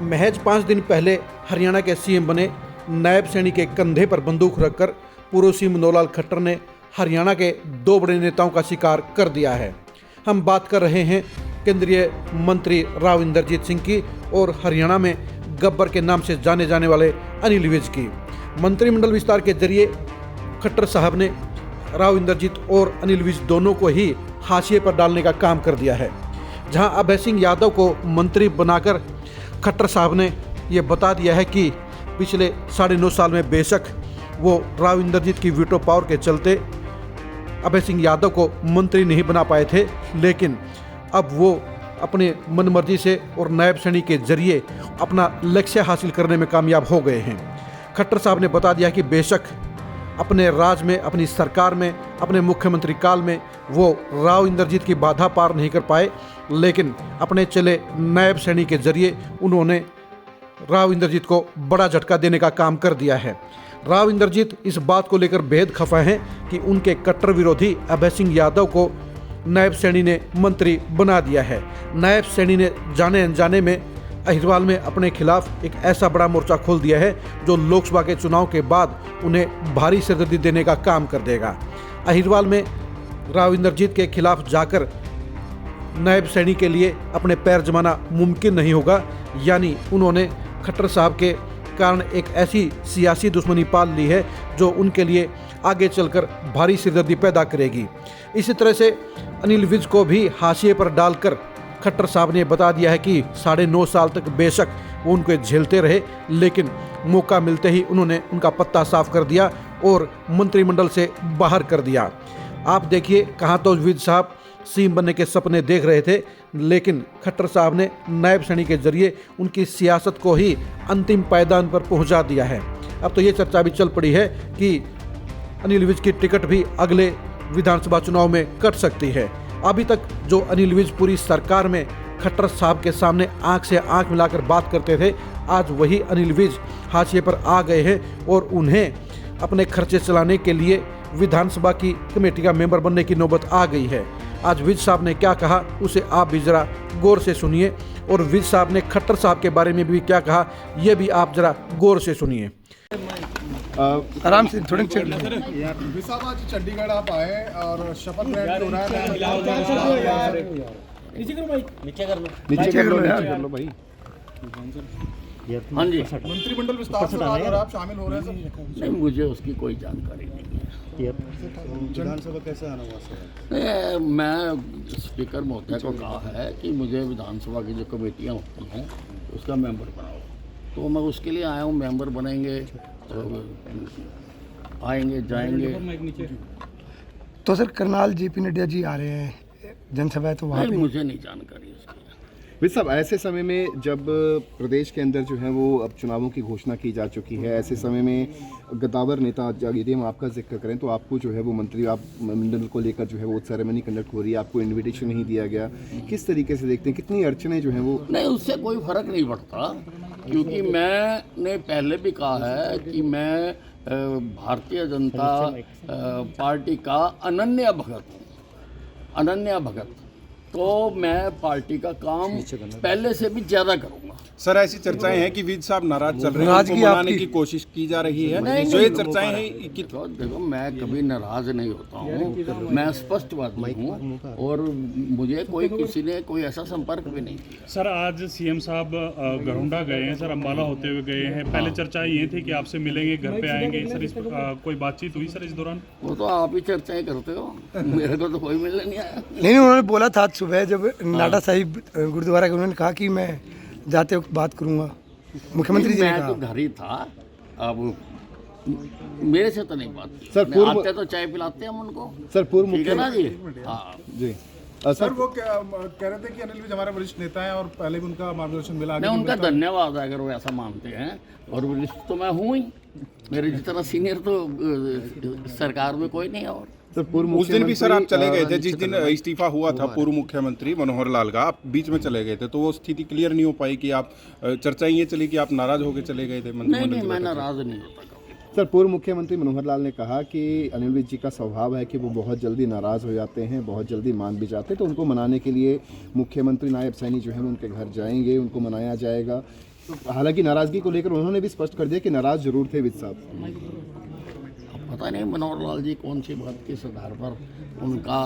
महज 5 दिन पहले हरियाणा के सीएम बने नायब सैनी के कंधे पर बंदूक रखकर पूर्व सीएम मनोहर खट्टर ने हरियाणा के 2 बड़े नेताओं का शिकार कर दिया है। हम बात कर रहे हैं केंद्रीय मंत्री राव इंद्रजीत सिंह की और हरियाणा में गब्बर के नाम से जाने जाने वाले अनिल विज की। मंत्रिमंडल विस्तार के जरिए खट्टर साहब ने राव इंद्रजीत और अनिल विज दोनों को ही हाशिए पर डालने का काम कर दिया है। जहां अभय सिंह यादव को मंत्री बनाकर खट्टर साहब ने ये बता दिया है कि पिछले 9.5 साल में बेशक वो राव इंद्रजीत की वीटो पावर के चलते अभय सिंह यादव को मंत्री नहीं बना पाए थे, लेकिन अब वो अपने मनमर्जी से और नायब सैनी के जरिए अपना लक्ष्य हासिल करने में कामयाब हो गए हैं। खट्टर साहब ने बता दिया कि बेशक अपने राज में, अपनी सरकार में, अपने मुख्यमंत्री काल में वो राव इंद्रजीत की बाधा पार नहीं कर पाए, लेकिन अपने चले नायब सैनी के जरिए उन्होंने राव इंद्रजीत को बड़ा झटका देने का काम कर दिया है। राव इंद्रजीत इस बात को लेकर बेहद खफा हैं कि उनके कट्टर विरोधी अभय सिंह यादव को नायब सैनी ने मंत्री बना दिया है। नायब सैनी ने जाने अनजाने में अहिरवाल में अपने खिलाफ एक ऐसा बड़ा मोर्चा खोल दिया है जो लोकसभा के चुनाव के बाद उन्हें भारी सिरदर्दी देने का काम कर देगा। अहिरवाल में राव इंद्रजीत के खिलाफ जाकर नायब सैनी के लिए अपने पैर जमाना मुमकिन नहीं होगा, यानी उन्होंने खट्टर साहब के कारण एक ऐसी सियासी दुश्मनी पाल ली है जो उनके लिए आगे चलकर भारी सिरदर्दी पैदा करेगी। इसी तरह से अनिल विज को भी हाशिए पर डालकर खट्टर साहब ने बता दिया है कि 9.5 साल तक बेशक वो उनको झेलते रहे, लेकिन मौका मिलते ही उन्होंने उनका पत्ता साफ कर दिया और मंत्रिमंडल से बाहर कर दिया। आप देखिए, कहाँ तो विज साहब सीएम बनने के सपने देख रहे थे, लेकिन खट्टर साहब ने नायब सैनी के जरिए उनकी सियासत को ही अंतिम पायदान पर पहुंचा दिया है। अब तो ये चर्चा भी चल पड़ी है कि अनिल विज की टिकट भी अगले विधानसभा चुनाव में कट सकती है। अभी तक जो अनिल विज पूरी सरकार में खट्टर साहब के सामने आंख से आंख मिलाकर बात करते थे, आज वही अनिल विज हाशिए पर आ गए हैं और उन्हें अपने खर्चे चलाने के लिए विधानसभा की कमेटी का मेंबर बनने की नौबत आ गई है। आज विज साहब ने क्या कहा उसे आप भी जरा गौर से सुनिए, और विज साहब ने खट्टर साहब के बारे में भी क्या कहा ये भी आप जरा गौर से सुनिए। आराम से थोड़ी साहब, आज चंडीगढ़ आप आए और शपथ ग्रहण हो रहा है। नीचे कर लो भाई। हाँ जी, मंत्रिमंडल विस्तार से और आप शामिल हो रहे हैं सर? नहीं, मुझे उसकी कोई जानकारी नहीं है। विधानसभा कैसे आना हुआ सर? मैं स्पीकर महोदय को कहा है कि मुझे विधानसभा की जो कमेटियाँ होती हैं उसका मेंबर बनाओ, तो मैं उसके लिए आया हूँ। मेंबर बनेंगे तो आएंगे जाएंगे। तो सर करनाल जेपी नड्डा जी आ रहे हैं जनसभा है, तो वहाँ नहीं, मुझे नहीं जानकारी उसकी। विज साहब, ऐसे समय में जब प्रदेश के अंदर जो है वो अब चुनावों की घोषणा की जा चुकी है, ऐसे समय में गद्दावर नेता यदि हम आपका जिक्र करें तो आपको जो है वो मंत्री आप मंडल को लेकर जो है वो सेरेमनी कंडक्ट हो रही है, आपको इनविटेशन नहीं दिया गया, किस तरीके से देखते हैं, कितनी अड़चने जो हैं वो? नहीं, उससे कोई फर्क नहीं पड़ता, क्योंकि मैंने पहले भी कहा है कि मैं भारतीय जनता पार्टी का अनन्य भगत हूँ। अनन्य भगत, तो मैं पार्टी का काम पहले से भी ज्यादा करूंगा। सर, ऐसी चर्चाएं हैं कि विज साहब नाराज चल रहे हैं, उनको मनाने की कोशिश की जा रही है। जो ये चर्चाएं हैं कि देखो, मैं कभी नाराज नहीं होता हूँ, मैं स्पष्टवादी हूँ और मुझे कोई किसी ने कोई ऐसा संपर्क भी नहीं किया। सर, आज सीएम साहब गरुंडा गए हैं सर, अम्बाला होते हुए गए हैं। पहले चर्चा ये थी कि आपसे मिलेंगे, घर पे आएंगे सर, इस कोई बातचीत हुई सर इस दौरान? वो तो आप ही चर्चाएं करते हो, मेरे को तो कोई मिलने नहीं आया। नहीं, उन्होंने बोला था सुबह जब नाडा साहिब गुरुद्वारा के, उन्होंने कहा कि मैं जाते वक्त बात करूंगा। मुख्यमंत्री जी ने कहा। मैं तो घर ही था, अब मेरे से तो नहीं बात की। सर, आते तो चाय पिलाते हैं हम उनको। सर, पूर्व ठीक है ना जी? हाँ जी। सर, वो कह रहे थे कि अनिल विज हमारे वरिष्ठ नेता हैं और पहले भी उनका मार्गदर्शन मिला। मैं उनका धन्यवाद अगर वो ऐसा मानते हैं, और वरिष्ठ तो मैं हूँ ही, मेरे जितना सीनियर तो सरकार में कोई नहीं है। और उस दिन भी सर आप चले गए थे, जिस दिन इस्तीफा हुआ था पूर्व मुख्यमंत्री मनोहर लाल का, आप बीच में चले गए थे, तो वो स्थिति क्लियर नहीं हो पाई कि आप चर्चा ये चली कि आप नाराज होकर चले गए थे। नहीं, मैं नाराज नहीं होता। सर, पूर्व मुख्यमंत्री मनोहर लाल ने कहा कि अनिल विज जी का स्वभाव है कि वो बहुत जल्दी नाराज़ हो जाते हैं, बहुत जल्दी मान भी जाते हैं, तो उनको मनाने के लिए मुख्यमंत्री नायब सैनी जो है उनके घर जाएंगे, उनको मनाया जाएगा। हालांकि नाराजगी को लेकर उन्होंने भी स्पष्ट कर दिया कि नाराज जरूर थे विज साहब। अब पता नहीं मनोहर लाल जी कौन सी बात किस आधार पर उनका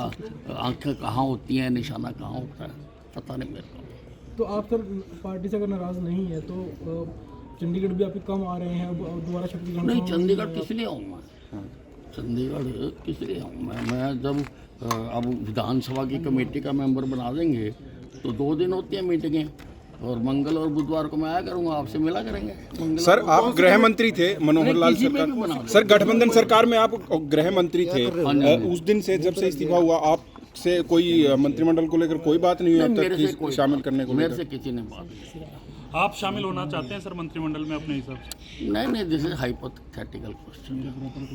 आंखें कहाँ होती हैं, निशाना कहाँ होता है, पता नहीं मेरे को। तो आप सर पार्टी से अगर नाराज नहीं है तो चंडीगढ़ भी आपके कम आ रहे हैं, अब दोबारा छत्तीसगढ़ नहीं, चंडीगढ़ किस लिए आऊँ मैं? चंडीगढ़ किस लिए आऊँ मैं जब अब विधानसभा की कमेटी का मेंबर बना देंगे तो 2 दिन होती हैं मीटिंगें, और मंगल और बुधवार को मैं आया करूँगा, आपसे मिला करेंगे। सर आप गृह मंत्री थे मनोहर लाल सरकार, सर गठबंधन सरकार में आप गृह मंत्री थे, उस दिन से जब से इस्तीफा हुआ आप से कोई मंत्रिमंडल को लेकर कोई बात नहीं हुई अब तक शामिल करने को? मेरे से किसी ने बात नहीं। आप शामिल होना चाहते हैं सर मंत्रिमंडल में अपने हिसाब से? नहीं, दिस इज हाइपोथेटिकल क्वेश्चन।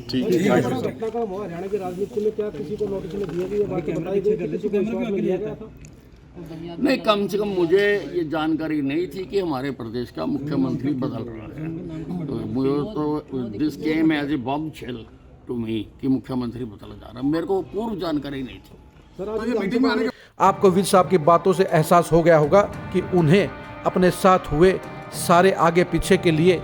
ठीक है। घटना का हुआ हरियाणा की राजनीति में, क्या किसी को नोटिस में दिया गया, बाकी बताई गई कि किसी को विश्वास में लिया गया था? नहीं, कम से कम मुझे ये जानकारी नहीं थी कि हमारे प्रदेश का मुख्यमंत्री बदल रहा है। तो मुझे तो this came as a bombshell to me कि मुख्यमंत्री बदला जा रहा, मेरे को पूर्व जानकारी नहीं थी। आपको विज साहब की बातों से एहसास हो गया होगा कि उन्हें अपने साथ हुए सारे आगे पीछे के लिए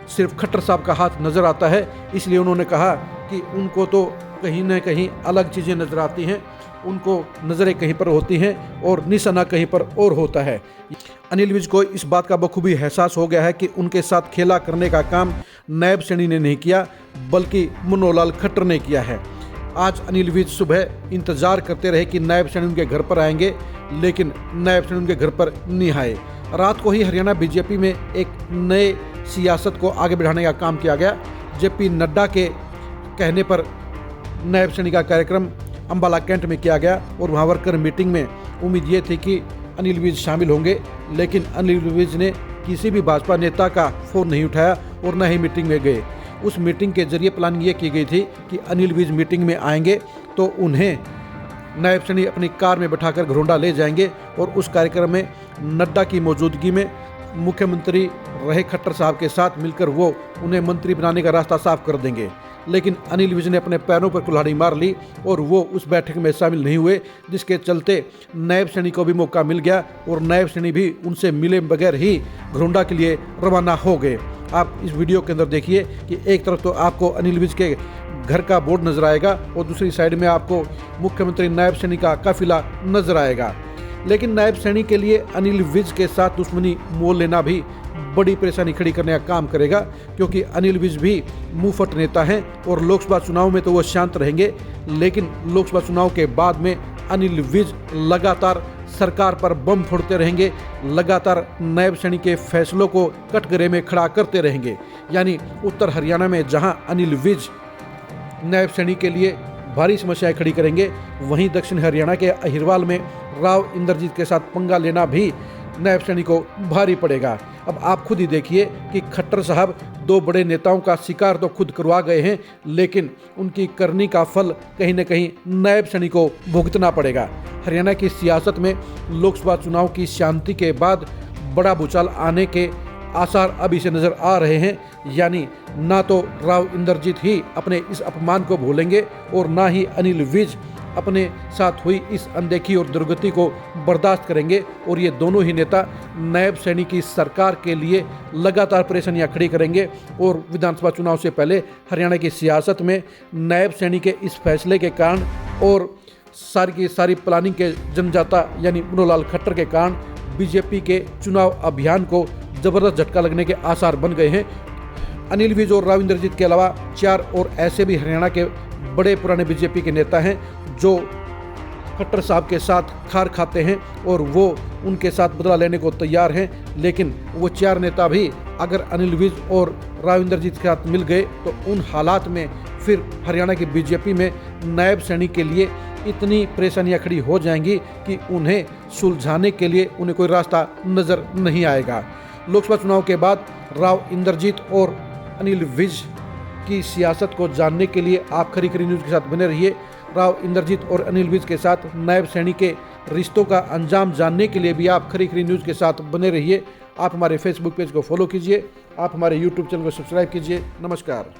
सिर्फ खट्टर साहब का हाथ नज़र आता है, इसलिए उन्होंने कहा कि उनको तो कहीं ना कहीं अलग चीज़ें नज़र आती हैं, उनको नज़रें कहीं पर होती हैं और निशाना कहीं पर और होता है। अनिल विज को इस बात का बखूबी एहसास हो गया है कि उनके साथ खेला करने का काम नायब सैनी ने नहीं किया, बल्कि मनोहर लाल खट्टर ने किया है। आज अनिल विज सुबह इंतजार करते रहे कि नायब सैनी उनके घर पर आएंगे, लेकिन नायब सैनी उनके घर पर नहीं आए। रात को ही हरियाणा बीजेपी में एक नए सियासत को आगे बढ़ाने का काम किया गया। जेपी नड्डा के कहने पर नायब सैनी का कार्यक्रम अंबाला कैंट में किया गया और वहाँ वर्कर मीटिंग में उम्मीद ये थी कि अनिल विज शामिल होंगे, लेकिन अनिल विज ने किसी भी भाजपा नेता का फ़ोन नहीं उठाया और न ही मीटिंग में गए। उस मीटिंग के जरिए प्लानिंग ये की गई थी कि अनिल विज मीटिंग में आएंगे तो उन्हें नायब सैनी अपनी कार में बैठाकर घरोंडा ले जाएंगे और उस कार्यक्रम में नड्डा की मौजूदगी में मुख्यमंत्री रहे खट्टर साहब के साथ मिलकर वो उन्हें मंत्री बनाने का रास्ता साफ कर देंगे। लेकिन अनिल विज ने अपने पैरों पर कुल्हाड़ी मार ली और वो उस बैठक में शामिल नहीं हुए, जिसके चलते नायब सैनी को भी मौका मिल गया और नायब सैनी भी उनसे मिले बगैर ही घरोंडा के लिए रवाना हो गए। आप इस वीडियो के अंदर देखिए कि एक तरफ तो आपको अनिल विज के घर का बोर्ड नजर आएगा और दूसरी साइड में आपको मुख्यमंत्री नायब सैनी का काफिला नजर आएगा। लेकिन नायब सैनी के लिए अनिल विज के साथ दुश्मनी मोल लेना भी बड़ी परेशानी खड़ी करने का काम करेगा, क्योंकि अनिल विज भी मुंहफट नेता हैं और लोकसभा चुनाव में तो वो शांत रहेंगे, लेकिन लोकसभा चुनाव के बाद में अनिल विज लगातार सरकार पर बम फोड़ते रहेंगे, लगातार नायब सैनी के फैसलों को कटघरे में खड़ा करते रहेंगे। यानी उत्तर हरियाणा में जहां अनिल विज नायब सैनी के लिए भारी समस्याएं खड़ी करेंगे, वहीं दक्षिण हरियाणा के अहिरवाल में राव इंद्रजीत के साथ पंगा लेना भी नायब सैनी को भारी पड़ेगा। अब आप खुद ही देखिए कि खट्टर साहब 2 बड़े नेताओं का शिकार तो खुद करवा गए हैं, लेकिन उनकी करनी का फल कहीं न कहीं नायब सैनी को भुगतना पड़ेगा। हरियाणा की सियासत में लोकसभा चुनाव की शांति के बाद बड़ा भूचाल आने के आसार अभी से नजर आ रहे हैं। यानी ना तो राव इंद्रजीत ही अपने इस अपमान को भूलेंगे और ना ही अनिल विज अपने साथ हुई इस अनदेखी और दुर्गति को बर्दाश्त करेंगे, और ये दोनों ही नेता नायब सैनी की सरकार के लिए लगातार परेशानियां खड़ी करेंगे। और विधानसभा चुनाव से पहले हरियाणा की सियासत में नायब सैनी के इस फैसले के कारण और सारी की सारी प्लानिंग के जन्मदाता यानी मनोहर लाल खट्टर के कारण बीजेपी के चुनाव अभियान को जबरदस्त झटका लगने के आसार बन गए हैं। अनिल विज और राव इंद्रजीत के अलावा 4 और ऐसे भी हरियाणा के बड़े पुराने बीजेपी के नेता हैं जो खट्टर साहब के साथ खार खाते हैं और वो उनके साथ बदला लेने को तैयार हैं। लेकिन वो 4 नेता भी अगर अनिल विज और राव इंद्रजीत के साथ मिल गए तो उन हालात में फिर हरियाणा की बीजेपी में नायब सैनी के लिए इतनी परेशानियां खड़ी हो जाएंगी कि उन्हें सुलझाने के लिए उन्हें कोई रास्ता नज़र नहीं आएगा। लोकसभा चुनाव के बाद राव इंद्रजीत और अनिल विज की सियासत को जानने के लिए आप खरी खरी न्यूज़ के साथ बने रहिए। राव इंद्रजीत और अनिल विज के साथ नायब सैनी के रिश्तों का अंजाम जानने के लिए भी आप खरी खरी न्यूज़ के साथ बने रहिए। आप हमारे फेसबुक पेज को फॉलो कीजिए, आप हमारे यूट्यूब चैनल को सब्सक्राइब कीजिए। नमस्कार।